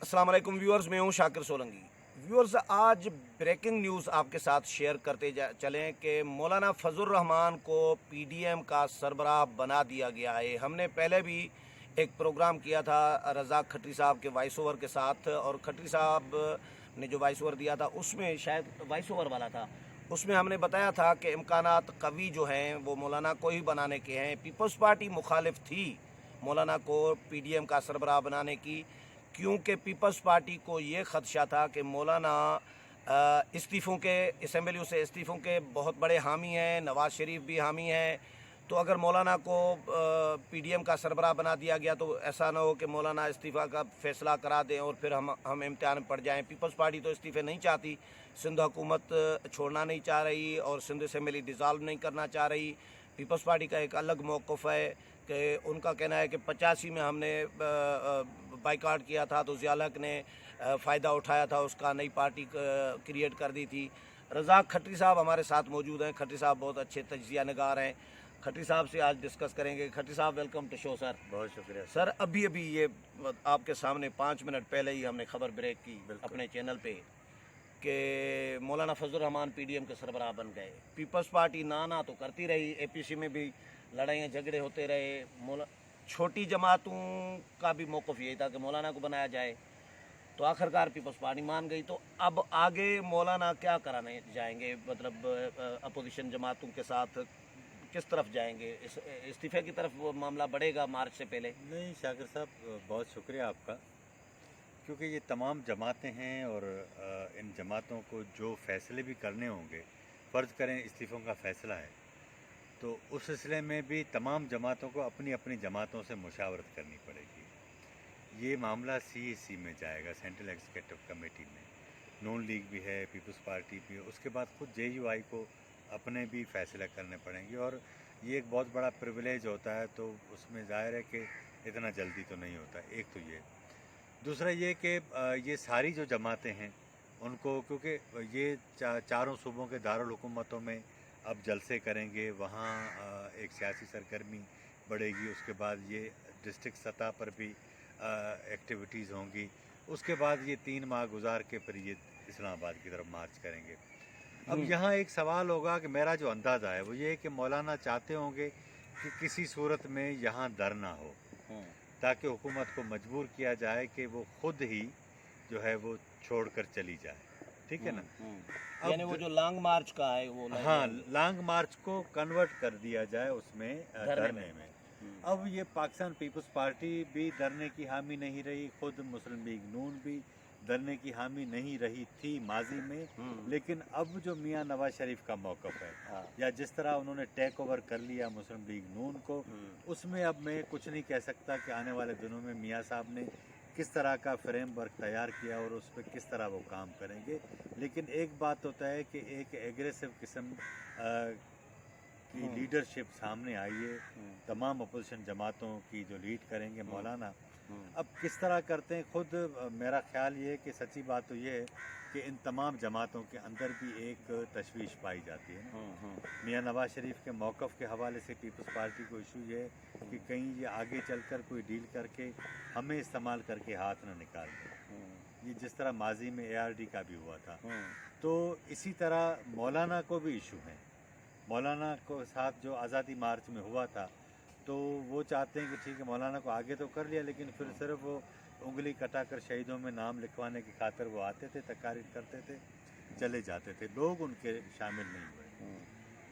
अस्सलाम वालेकुम व्यूअर्स, मैं हूं शाकिर सोलंकी। व्यूअर्स, आज ब्रेकिंग न्यूज़ आपके साथ शेयर करते चलें कि मौलाना फजल रहमान को पीडीएम का सरबराह बना दिया गया है। हमने पहले भी एक प्रोग्राम किया था रज़ाक खत्री साहब के वॉइस ओवर के साथ, और खत्री साहब ने जो वॉइस ओवर दिया था उसमें शायद वॉइस ओवर वाला था, उसमें हमने बताया था कि इम्कानात कवी जो हैं वो मौलाना को ही बनाने के हैं। पीपल्स पार्टी मुखालिफ थी मौलाना को पीडीएम का सरबराह बनाने की, क्योंकि पीपल्स पार्टी को ये ख़दशा था कि मौलाना इस्तीफ़ों के, असेंबलियों से इस्तीफ़ों के बहुत बड़े हामी हैं, नवाज़ शरीफ भी हामी हैं। तो अगर मौलाना को पीडीएम का सरबराह बना दिया गया तो ऐसा ना हो कि मौलाना इस्तीफ़ा का फ़ैसला करा दें और फिर हम इम्तिहान में पड़ जाएं। पीपल्स पार्टी तो इस्तीफ़े नहीं चाहती, सिंध हुकूमत छोड़ना नहीं चाह रही और सिंध असेंबली डिज़ाल्व नहीं करना चाह रही। पीपल्स पार्टी का एक अलग मौक़िफ़ है कि उनका कहना है कि 85 में हमने बाइकाट किया था तो ज़िया-उल-हक़ ने फ़ायदा उठाया था, उसका नई पार्टी क्रिएट कर दी थी। रज़ाक खत्री साहब हमारे साथ मौजूद हैं। खत्री साहब बहुत अच्छे तजिया नगार हैं। खत्री साहब से आज डिस्कस करेंगे। खत्री साहब, वेलकम टू शो सर। बहुत शुक्रिया सर, अभी ये आपके सामने 5 मिनट पहले ही हमने खबर ब्रेक की अपने चैनल पे कि मौलाना फजल रहमान पीडीएम के सरबराह बन गए। पीपल्स पार्टी ना तो करती रही, एपीसी में भी लड़ाइयाँ झगड़े होते रहे। छोटी जमातों का भी मौक़िफ़ यही था कि मौलाना को बनाया जाए, तो आखिरकार पीपल्स पार्टी मान गई। तो अब आगे मौलाना क्या कराने जाएंगे, मतलब अपोजिशन जमातों के साथ किस तरफ जाएंगे? इस्तीफ़े की तरफ वो मामला बढ़ेगा मार्च से पहले? नहीं शाकिर साहब, बहुत शुक्रिया आपका, क्योंकि ये तमाम जमातें हैं और इन जमातों को जो फ़ैसले भी करने होंगे, फ़र्ज़ करें इस्तीफ़ों का फ़ैसला है, तो उस सिलसिले में भी तमाम जमातों को अपनी अपनी जमातों से मुशावरत करनी पड़ेगी। ये मामला सीएसी में जाएगा, सेंट्रल एग्जीक्यूटिव कमेटी में। नून लीग भी है, पीपल्स पार्टी भी है, उसके बाद खुद जेयूआई को अपने भी फ़ैसले करने पड़ेंगे, और ये एक बहुत बड़ा प्रिविलेज होता है, तो उसमें ज़ाहिर है कि इतना जल्दी तो नहीं होता। एक तो ये, दूसरा ये कि ये सारी जो जमातें हैं उनको, क्योंकि ये चारों सूबों के दारुल हुकूमतों में अब जलसे करेंगे, वहाँ एक सियासी सरगर्मी बढ़ेगी, उसके बाद ये डिस्ट्रिक्ट सतह पर भी एक्टिविटीज़ होंगी, उसके बाद ये 3 माह गुजार के फिर ये इस्लामाबाद की तरफ मार्च करेंगे। अब यहाँ एक सवाल होगा कि मेरा जो अंदाज़ा है वो ये है कि मौलाना चाहते होंगे कि किसी सूरत में यहाँ दर ना हो, ताकि हुकूमत को मजबूर किया जाए कि वो खुद ही जो है वो छोड़कर चली जाए। ठीक है ना? यानी वो जो लॉन्ग मार्च का है वो, हाँ, लॉन्ग मार्च को कन्वर्ट कर दिया जाए उसमें धरने में। अब ये पाकिस्तान पीपल्स पार्टी भी धरने की हामी नहीं रही, खुद मुस्लिम लीग नून भी धरने की हामी नहीं रही थी माजी में, लेकिन अब जो मियाँ नवाज शरीफ का मौक़िफ़ है, या जिस तरह उन्होंने टेक ओवर कर लिया मुस्लिम लीग नून को, उसमें अब मैं कुछ नहीं कह सकता कि आने वाले दिनों में मियाँ साहब ने किस तरह का फ्रेमवर्क तैयार किया और उस पर किस तरह वो काम करेंगे। लेकिन एक बात होता है कि एक एग्रेसिव किस्म की लीडरशिप सामने आई है, तमाम अपोजिशन जमातों की जो लीड करेंगे मौलाना। अब किस तरह करते हैं, खुद मेरा ख्याल ये है कि सच्ची बात तो ये है कि इन तमाम जमातों के अंदर भी एक तशवीश पाई जाती है। मियाँ नवाज शरीफ के मौक़िफ़ के हवाले से पीपल्स पार्टी को इशू ये है कि कहीं ये आगे चलकर कोई डील करके हमें इस्तेमाल करके हाथ न निकाल दें, ये जिस तरह माजी में ARD का भी हुआ था। तो इसी तरह मौलाना को भी इशू है। मौलाना को साथ जो आज़ादी मार्च में हुआ था, तो वो चाहते हैं कि ठीक है, मौलाना को आगे तो कर लिया, लेकिन फिर सिर्फ वो उंगली कटाकर शहीदों में नाम लिखवाने की खातिर वो आते थे, तकारीर करते थे, चले जाते थे, लोग उनके शामिल नहीं हुए।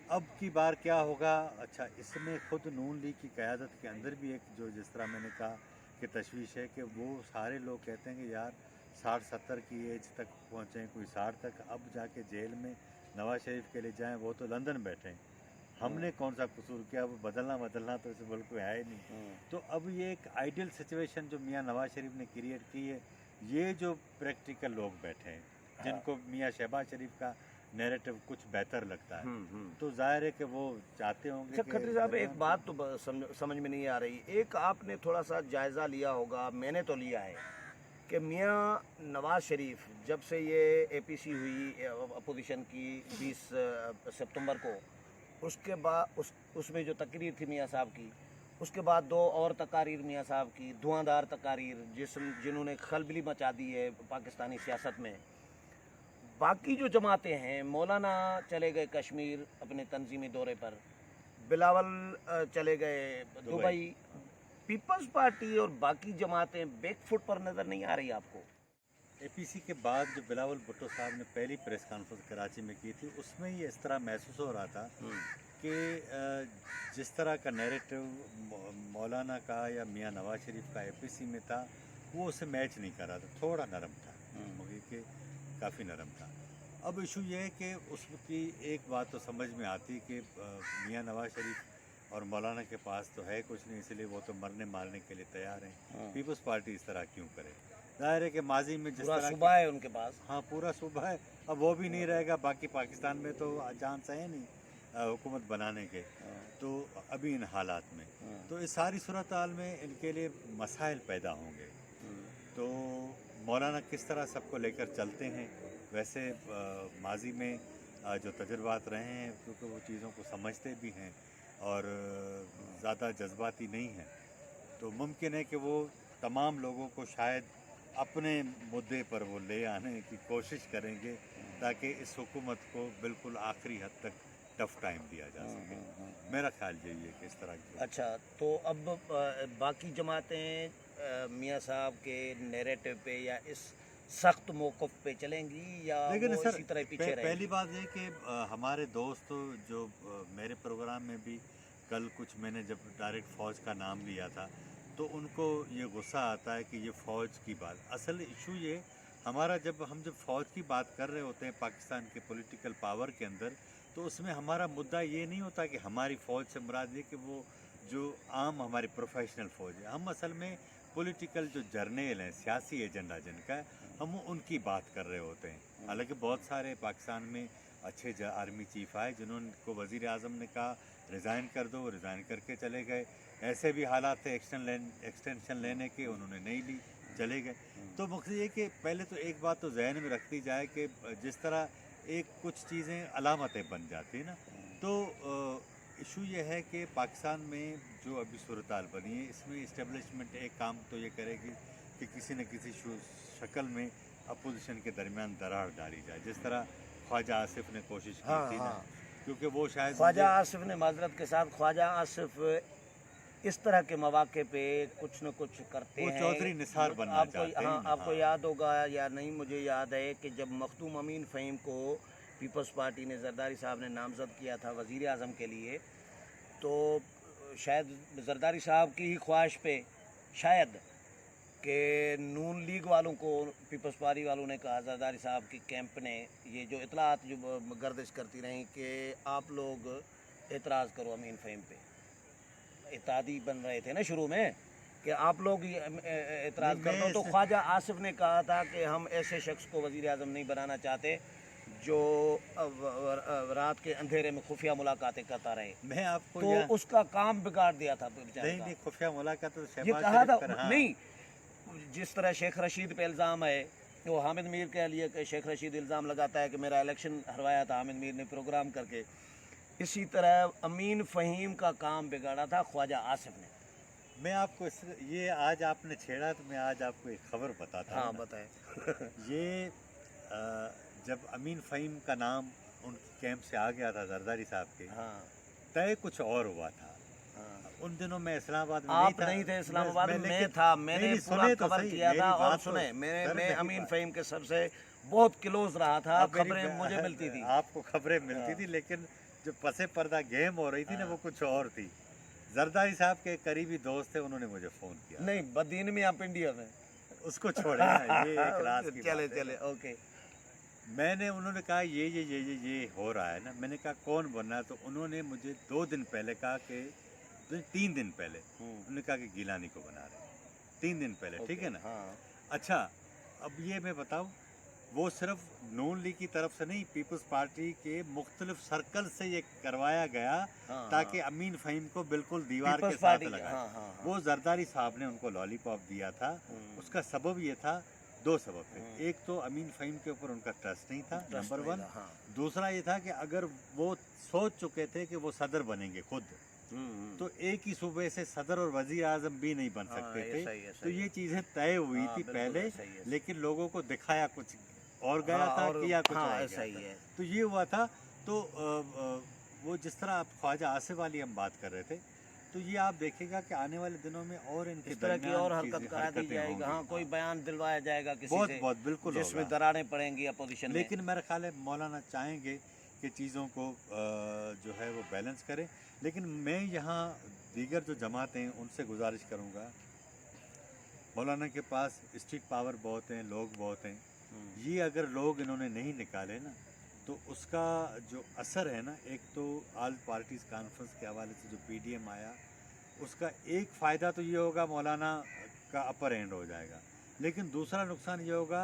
अब की बार क्या होगा? अच्छा, इसमें खुद नून लीग की क़यादत के अंदर भी एक, जो जिस तरह मैंने कहा कि तशवीश है कि वो सारे लोग कहते हैं कि यार 60-70 की एज तक पहुँचें, कोई 60 तक, अब जाके जेल में नवाज शरीफ के लिए जाएँ, वो तो लंदन बैठें, हमने कौन सा कसूर किया? वो बदलना तो इस मुल्क में है ही नहीं। तो अब ये एक आइडियल सिचुएशन जो मियाँ नवाज शरीफ ने क्रिएट की है, ये जो प्रैक्टिकल लोग बैठे हैं, जिनको मियाँ शहबाज शरीफ का नैरेटिव कुछ बेहतर लगता है, तो जाहिर है कि वो चाहते होंगे। खत्री साहब, एक बात तो समझ में नहीं आ रही। एक आपने थोड़ा सा जायज़ा लिया होगा, मैंने तो लिया है, कि मियाँ नवाज शरीफ जब से ये एपीसी हुई अपोजिशन की 20 सितंबर को, उसके बाद उसमें जो तकरीर थी मियाँ साहब की, اس کے بعد 2 اور تقاریر میاں صاحب کی، دھواں تقاریر جنہوں نے خلبلی مچا دی ہے پاکستانی سیاست میں. باقی جو جماعتیں ہیں، مولانا چلے گئے کشمیر اپنے تنظیمی دورے پر، بلاول چلے گئے دبئی. پیپلز پارٹی اور باقی جماعتیں بیک فٹ پر نظر نہیں آ رہی آپ کو؟ اے پی سی کے بعد جو بلاول بھٹو صاحب نے پہلی پریس کانفرنس کراچی میں کی تھی، اس میں یہ اس طرح محسوس ہو رہا تھا کہ جس طرح کا نیریٹو مولانا کا یا میاں نواز شریف کا اے پی سی میں تھا، وہ اسے میچ نہیں کر رہا تھا، تھوڑا نرم تھا، مگر کہ کافی نرم تھا. اب ایشو یہ ہے کہ اس کی ایک بات تو سمجھ میں آتی کہ میاں نواز شریف اور مولانا کے پاس تو ہے کچھ نہیں، اس لیے وہ تو مرنے مارنے کے لیے تیار ہیں. پیپلز پارٹی اس طرح کیوں کرے؟ ظاہر ہے کہ ماضی میں جس طرح صوبہ ہے ان کے پاس. ہاں، پورا صوبہ ہے. اب وہ بھی نہیں رہے گا، باقی پاکستان میں تو چانس ہے نہیں حکومت بنانے کے، تو ابھی ان حالات میں تو اس ساری صورتحال میں ان کے لیے مسائل پیدا ہوں گے. تو مولانا کس طرح سب کو لے کر چلتے ہیں؟ ویسے ماضی میں جو تجربات رہے ہیں، کیونکہ وہ چیزوں کو سمجھتے بھی ہیں اور زیادہ جذباتی نہیں ہیں، تو ممکن ہے کہ وہ تمام لوگوں کو شاید اپنے مدعے پر وہ لے آنے کی کوشش کریں گے تاکہ اس حکومت کو بالکل آخری حد تک ٹف ٹائم دیا جا سکے. میرا خیال یہی ہے کہ اس طرح کی. اچھا، تو اب باقی جماعتیں میاں صاحب کے نیریٹو پہ یا اس سخت موقف پہ چلیں گی یا لیکن وہ سر اسی طرح پیچھے رہیں پہلی گی؟ بات یہ کہ ہمارے دوست جو میرے پروگرام میں بھی کل کچھ میں نے جب ڈائریکٹ فوج کا نام لیا تھا تو ان کو یہ غصہ آتا ہے کہ یہ فوج کی بات. اصل ایشو یہ ہمارا جب فوج کی بات کر رہے ہوتے ہیں پاکستان کے پولیٹیکل پاور کے اندر، تو اس میں ہمارا مدعا یہ نہیں ہوتا کہ ہماری فوج سے مراد یہ کہ وہ جو عام ہماری پروفیشنل فوج ہے. ہم اصل میں پولیٹیکل جو جرنیل ہیں، سیاسی ایجنڈا جن کا ہے، ہم ان کی بات کر رہے ہوتے ہیں. حالانکہ بہت سارے پاکستان میں اچھے آرمی چیف آئے جنہوں کو وزیر اعظم نے کہا ریزائن کر دو، وہ ریزائن کر کے چلے گئے. ایسے بھی حالات تھے ایکسٹینشن لینے کے، انہوں نے نہیں لی، چلے گئے. تو مقصد یہ کہ پہلے تو ایک بات تو ذہن میں رکھتی جائے کہ جس طرح ایک کچھ چیزیں علامتیں بن جاتی ہیں نا، تو ایشو یہ ہے کہ پاکستان میں جو ابھی صورتحال بنی ہے، اس میں اسٹیبلشمنٹ ایک کام تو یہ کرے گی کہ کسی نہ کسی شکل میں اپوزیشن کے درمیان دراڑ ڈالی جائے، جس طرح خواجہ آصف نے کوشش کی تھی نا، کیونکہ وہ شاید خواجہ آصف نے، معذرت کے ساتھ، خواجہ آصف اس طرح کے مواقع پہ کچھ نہ کچھ کرتے ہیں. وہ چودھری نثار بننا چاہتے ہیں. آپ کو یاد ہوگا یا نہیں، مجھے یاد ہے کہ جب مخدوم امین فہیم کو پیپلز پارٹی نے، زرداری صاحب نے نامزد کیا تھا وزیر اعظم کے لیے، تو شاید زرداری صاحب کی ہی خواہش پہ شاید کہ نون لیگ والوں کو، پیپلز پارٹی والوں نے کہا، زرداری صاحب کی کیمپ نے، یہ جو اطلاعات جو گردش کرتی رہیں کہ آپ لوگ اعتراض کرو امین فہیم پہ. اتحادی بن رہے تھے نا شروع میں کہ آپ لوگ اعتراض کر دو. تو خواجہ آصف نے کہا تھا کہ ہم ایسے شخص کو وزیر اعظم نہیں بنانا چاہتے جو رات کے اندھیرے میں خفیہ ملاقاتیں کرتا رہے. میں آپ کو تو اس کا کام بگاڑ دیا تھا. نہیں، خفیہ ملاقات تو یہ کہا تھا. نہیں، جس طرح شیخ رشید پہ الزام ہے، وہ حامد میر کے لیے کہ شیخ رشید الزام لگاتا ہے کہ میرا الیکشن ہروایا تھا حامد میر نے پروگرام کر کے، اسی طرح امین فہیم کا کام بگاڑا تھا خواجہ آصف نے. میں آپ کو یہ آج آپ نے چھیڑا تو میں آج آپ کو ایک خبر بتاتا ہوں. ہاں بتائیں. یہ جب امین فہیم کا نام ان کی کیمپ سے آ گیا تھا زرداری صاحب کے، طے کچھ اور ہوا تھا. ان دنوں میں اسلام آباد میں آپ نہیں تھے، اسلام آباد میں تھا. میں نے پورا کور کیا تھا. اور سنیں، میں امین فہیم کے سب سے بہت کلوز رہا تھا. خبریں مجھے ملتی تھی. آپ کو خبریں ملتی تھی، لیکن جو پس پردہ گیم ہو رہی تھی نا، وہ کچھ اور تھی. زرداری صاحب کے قریبی دوست تھے، انہوں نے مجھے فون کیا. نہیں، بدین میں آپ انڈیا میں، اس کو چھوڑے نا، یہ ایک راز کی چلے چلے اوکے. میں نے، انہوں نے کہا یہ ہو رہا ہے نا. میں نے کہا کون بننا ہے؟ تو انہوں نے مجھے 2 دن پہلے کہا کہ 3 دن پہلے انہوں نے کہا کہ گیلانی کو بنا رہے ہیں. 3 دن پہلے، ٹھیک ہے نا. اچھا، اب یہ میں بتاؤں، وہ صرف نون لیگ کی طرف سے نہیں، پیپلز پارٹی کے مختلف سرکل سے یہ کروایا گیا تاکہ امین فہیم کو بالکل دیوار کے ساتھ لگا. وہ زرداری صاحب نے ان کو لالی پاپ دیا تھا. اس کا سبب یہ تھا، 2 سبب تھے. ایک تو امین فہیم کے اوپر ان کا ٹرسٹ نہیں تھا، نمبر 1. دوسرا یہ تھا کہ اگر وہ سوچ چکے تھے کہ وہ صدر بنیں گے خود، तो एक ही सूबे से सदर और वजीर आजम भी नहीं बन सकते ये थे। सही है, तो सही ये चीजें तय हुई हाँ, थी बिल्कुल पहले, ऐसा ही है। लेकिन लोगों को दिखाया कुछ और गया हाँ, था, और किया कुछ हाँ, और ऐसा गया ही था। है। तो ये हुआ था। तो वो जिस तरह आप ख्वाजा आसिफ अली हम बात कर रहे थे, तो ये आप देखेगा कि आने वाले दिनों में और इनके इस तरह की दरमियान और हरकत करा दी हरकतें जाएगी। होंगी। हाँ, कोई बयान दिलवाया जाएगा किसी बहुत से बहुत बिल्कुल जिसमें होगा। दरारें पड़ेंगी अपोजिशन में। लेकिन मेरा ख्याल है मौलाना चाहेंगे कि चीज़ों को जो है वो बैलेंस करें। लेकिन मैं यहाँ दीगर जो जमातें हैं उनसे गुजारिश करूँगा, मौलाना के पास स्ट्रीट पावर बहुत हैं, लोग बहुत हैं, ये अगर लोग इन्होंने नहीं निकाले ना तो उसका जो असर है ना, एक तो ऑल पार्टीज़ कॉन्फ्रेंस के हवाले से जो पीडीएम आया, उसका एक फ़ायदा तो ये होगा मौलाना का अपर एंड हो जाएगा। लेकिन दूसरा नुकसान ये होगा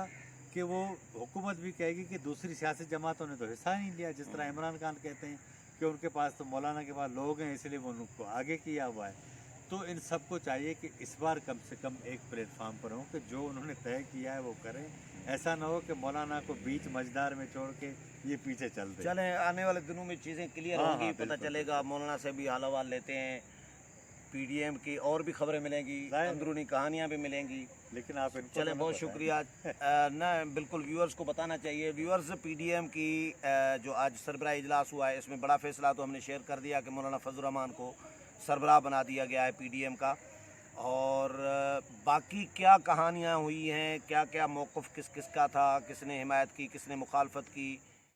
कि वो हुकूमत भी कहेगी कि दूसरी सियासी जमातों ने तो हिस्सा नहीं लिया। जिस तरह इमरान खान कहते हैं कि उनके पास तो मौलाना के पास लोग हैं इसलिए वो उनको आगे किया हुआ है। तो इन सबको चाहिए कि इस बार कम से कम एक प्लेटफार्म पर हों कि जो उन्होंने तय किया है वो करें। ऐसा ना हो कि मौलाना को बीच मझदार में छोड़ के ये पीछे चल दे। चलें, आने वाले दिनों में चीज़ें क्लियर हाँ, होंगी, हाँ, पता बिल्कुल, चलेगा। मौलाना से भी हाल अहवाल लेते हैं, पीडीएम की और भी खबरें मिलेंगी, जाहिर। अंदरूनी कहानियाँ भी मिलेंगी। लेकिन आप इनको चले, तो बहुत बताएं। शुक्रिया। न बिल्कुल व्यूअर्स को बताना चाहिए। व्यूअर्स, पीडीएम की जो आज सरबराह इजलास हुआ है, इसमें बड़ा फैसला तो हमने शेयर कर दिया कि मौलाना फजल रहमान को सरबराह बना दिया गया है पीडीएम का। और बाकी क्या कहानियाँ हुई हैं, क्या क्या मौक़िफ़ किस किस का था, किसने हिमायत की, किसने मुखालफत की,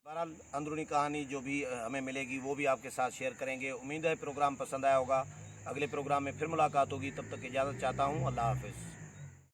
बहरहाल अंदरूनी कहानी जो भी हमें मिलेगी वो भी आपके साथ शेयर करेंगे। उम्मीद है प्रोग्राम पसंद आया होगा। अगले प्रोग्राम में फिर मुलाकात होगी, तब तक इजाज़त चाहता हूँ। अल्लाह हाफ़िज़।